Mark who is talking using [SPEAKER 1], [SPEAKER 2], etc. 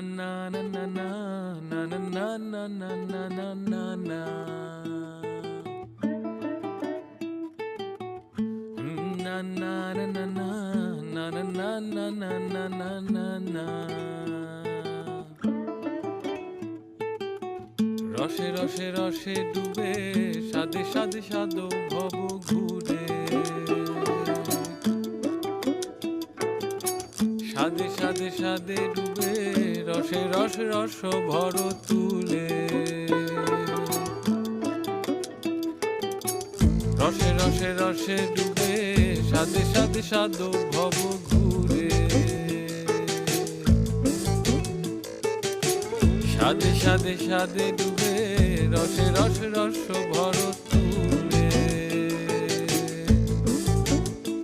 [SPEAKER 1] na na na na na na na na na na na na na. Na na na na na na na na na na na na na. রসে রসে রসে ডুবে সাদে সাদে সাদো ভব ঘুরে সাদে সাদে সাদে ডুবে রসে রস রস ভর তুলে রসে রসে রসে ডুবে সাদে সাদে সাদো ভব ঘুরে সাদে সাদে সাদে ডুবে রসে রস রস ভর